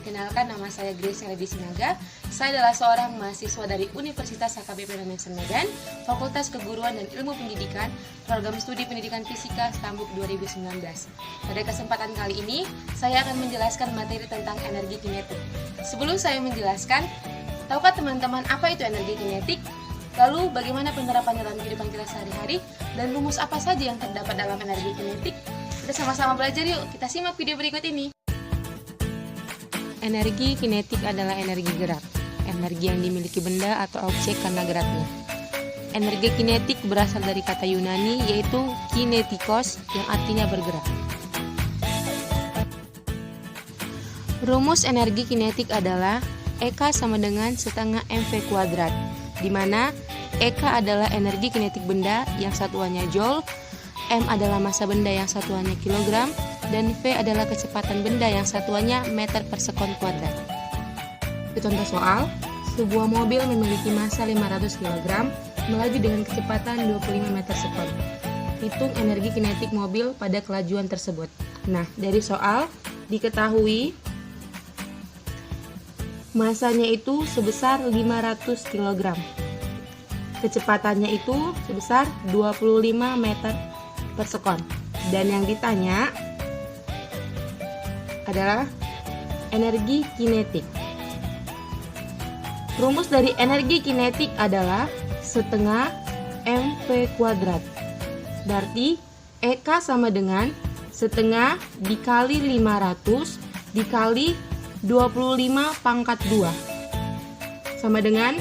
Perkenalkan, nama saya Grace Heledi Sinaga. Saya adalah seorang mahasiswa dari Universitas HKBP Medan Medan, Fakultas Keguruan dan Ilmu Pendidikan, Program Studi Pendidikan Fisika Stambuk 2019. Pada kesempatan kali ini, saya akan menjelaskan materi tentang energi kinetik. Sebelum saya menjelaskan, tahukah teman-teman apa itu energi kinetik? Lalu bagaimana penerapannya dalam kehidupan kita sehari-hari? Dan rumus apa saja yang terdapat dalam energi kinetik? Kita sama-sama belajar yuk, kita simak video berikut ini. Energi kinetik adalah energi gerak, energi yang dimiliki benda atau objek karena geraknya. Energi kinetik berasal dari kata Yunani yaitu kinetikos yang artinya bergerak. Rumus energi kinetik adalah EK sama dengan setengah mv kuadrat, di mana EK adalah energi kinetik benda yang satuannya joule, M adalah massa benda yang satuannya kilogram, dan V adalah kecepatan benda yang satuannya meter per sekon kuadrat. Contoh soal, sebuah mobil memiliki massa 500 kg melaju dengan kecepatan 25 meter sekon. Hitung energi kinetik mobil pada kelajuan tersebut. Nah, dari soal diketahui massanya itu sebesar 500 kg. Kecepatannya itu sebesar 25 meter per sekon. Dan yang ditanya adalah energi kinetik. Rumus dari energi kinetik adalah setengah mv kuadrat. Berarti EK sama dengan setengah dikali 500 dikali 25 pangkat 2 sama dengan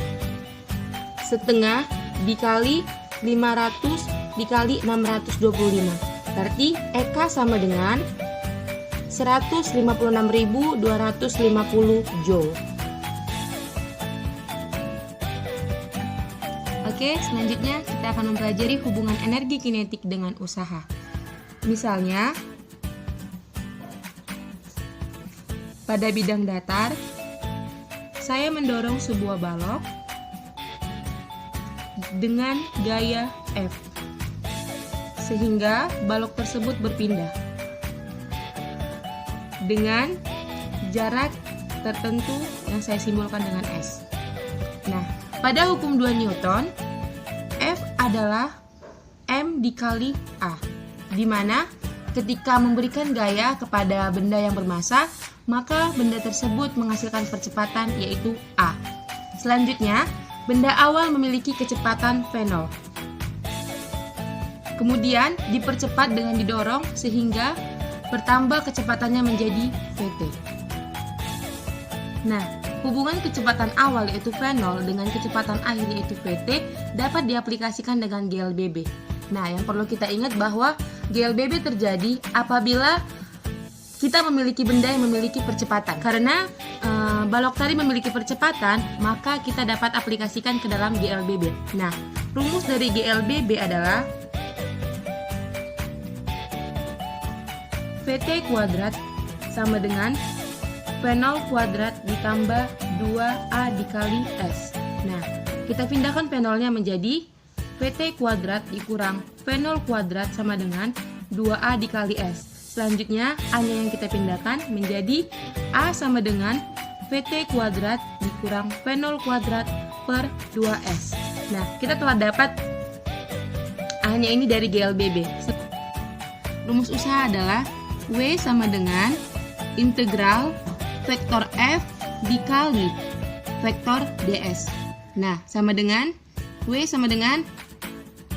setengah dikali 500 dikali 625. Berarti EK sama dengan 156.250 joule. Oke, selanjutnya kita akan mempelajari hubungan energi kinetik dengan usaha. Misalnya, pada bidang datar, saya mendorong sebuah balok dengan gaya F, sehingga balok tersebut berpindah dengan jarak tertentu yang saya simbolkan dengan S. Nah, pada hukum 2 Newton, F adalah M dikali A, di mana ketika memberikan gaya kepada benda yang bermassa, maka benda tersebut menghasilkan percepatan yaitu A. Selanjutnya, benda awal memiliki kecepatan V0. Kemudian dipercepat dengan didorong sehingga bertambah kecepatannya menjadi Vt. Nah, hubungan kecepatan awal yaitu V0 dengan kecepatan akhir yaitu Vt dapat diaplikasikan dengan GLBB. Nah, yang perlu kita ingat bahwa GLBB terjadi apabila kita memiliki benda yang memiliki percepatan. Karena balok tadi memiliki percepatan, maka kita dapat aplikasikan ke dalam GLBB. Nah, rumus dari GLBB adalah Vt kuadrat sama dengan V0 kuadrat ditambah 2A dikali S. Nah, kita pindahkan V0-nya menjadi Vt kuadrat dikurang V0 kuadrat sama dengan 2A dikali S. Selanjutnya, A-nya yang kita pindahkan menjadi A sama dengan Vt kuadrat dikurang V0 kuadrat per 2S. Nah, kita telah dapat A-nya ini dari GLBB. Rumus usaha adalah W sama dengan integral vektor F dikali vektor ds. Nah, sama dengan W sama dengan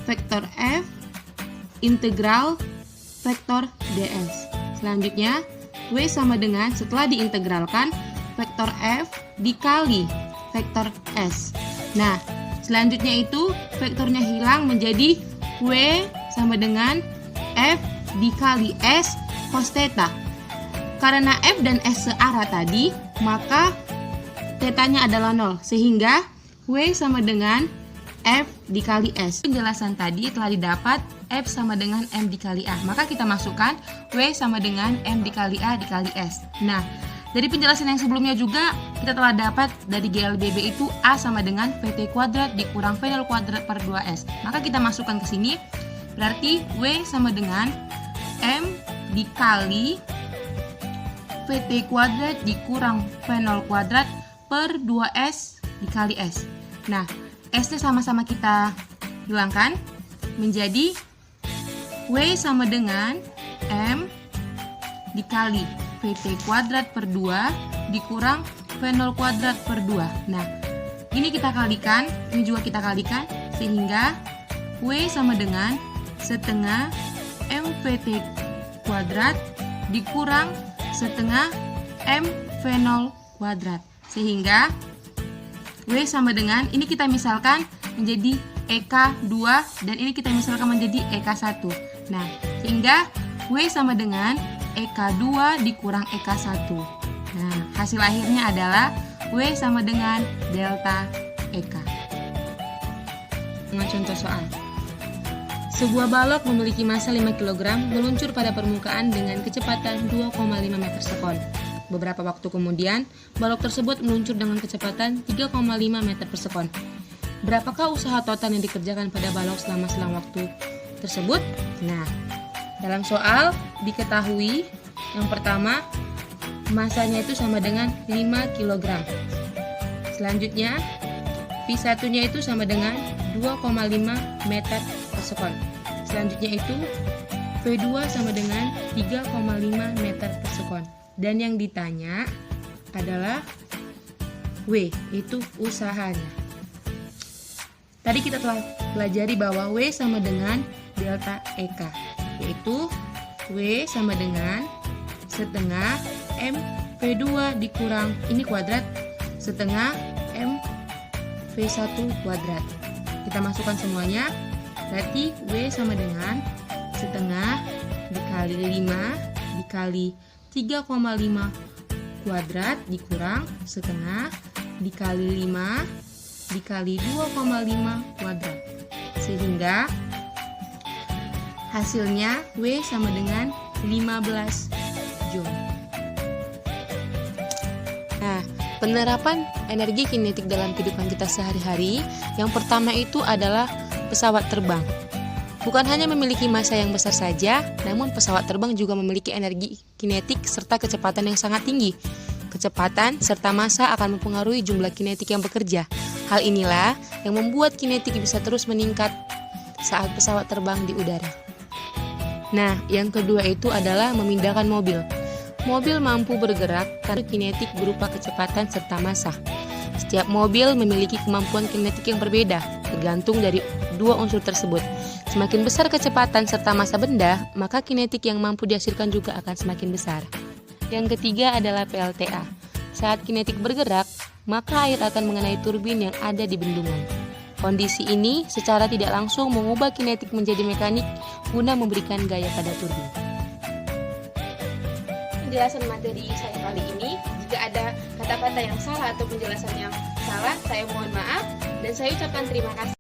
vektor F integral vektor ds. Selanjutnya, W sama dengan setelah diintegralkan vektor F dikali vektor S. Nah, selanjutnya itu vektornya hilang menjadi W sama dengan F dikali S cos theta. Karena F dan S searah tadi, maka theta-nya adalah 0, sehingga W sama dengan F dikali S. Penjelasan tadi telah didapat F sama dengan M dikali A. Maka kita masukkan W sama dengan M dikali A dikali S. Nah, dari penjelasan yang sebelumnya juga kita telah dapat dari GLBB itu A sama dengan Vt kuadrat dikurang V0 kuadrat per 2S. Maka kita masukkan ke sini, berarti W sama dengan M dikali MVT kuadrat dikurang V0 kuadrat per 2S dikali S. Nah, S-nya sama-sama kita hilangkan menjadi W sama dengan M dikali VT kuadrat per 2 dikurang V0 kuadrat per 2. Nah, ini kita kalikan, ini juga kita kalikan, sehingga W sama dengan setengah MVT kuadrat dikurang setengah M V0 kuadrat. Sehingga W sama dengan, ini kita misalkan menjadi EK2 dan ini kita misalkan menjadi EK1. Nah, sehingga W sama dengan EK2 dikurang EK1. Nah, hasil akhirnya adalah W sama dengan delta EK. Dengan contoh soal. Sebuah balok memiliki massa 5 kg meluncur pada permukaan dengan kecepatan 2,5 meter sekon. Beberapa waktu kemudian, balok tersebut meluncur dengan kecepatan 3,5 meter per sekon. Berapakah usaha total yang dikerjakan pada balok selama selang waktu tersebut? Nah, dalam soal diketahui yang pertama, massanya itu sama dengan 5 kg. Selanjutnya, P1-nya itu sama dengan 2,5 meter per sekon. Selanjutnya itu V2 sama dengan 3,5 meter per sekon. Dan yang ditanya adalah W, itu usahanya. Tadi kita telah pelajari bahwa W sama dengan delta EK, yaitu W sama dengan setengah M V2 dikurang ini kuadrat setengah M V1 kuadrat. Kita masukkan semuanya. Berarti W sama dengan setengah dikali 5 dikali 3,5 kuadrat dikurang setengah dikali 5 dikali 2,5 kuadrat. Sehingga hasilnya W sama dengan 15 Joule. Nah, penerapan energi kinetik dalam kehidupan kita sehari-hari, yang pertama itu adalah pesawat terbang. Bukan hanya memiliki massa yang besar saja, namun pesawat terbang juga memiliki energi kinetik serta kecepatan yang sangat tinggi. Kecepatan serta massa akan mempengaruhi jumlah kinetik yang bekerja. Hal inilah yang membuat kinetik bisa terus meningkat saat pesawat terbang di udara. Nah, yang kedua itu adalah memindahkan mobil. Mobil mampu bergerak karena kinetik berupa kecepatan serta massa. Setiap mobil memiliki kemampuan kinetik yang berbeda, tergantung dari dua unsur tersebut. Semakin besar kecepatan serta massa benda, maka kinetik yang mampu dihasilkan juga akan semakin besar. Yang ketiga adalah PLTA. Saat kinetik bergerak, maka air akan mengenai turbin yang ada di bendungan. Kondisi ini secara tidak langsung mengubah kinetik menjadi mekanik guna memberikan gaya pada turbin. Penjelasan materi saya kali ini, jika ada kata-kata yang salah atau penjelasan yang salah, saya mohon maaf dan saya ucapkan terima kasih.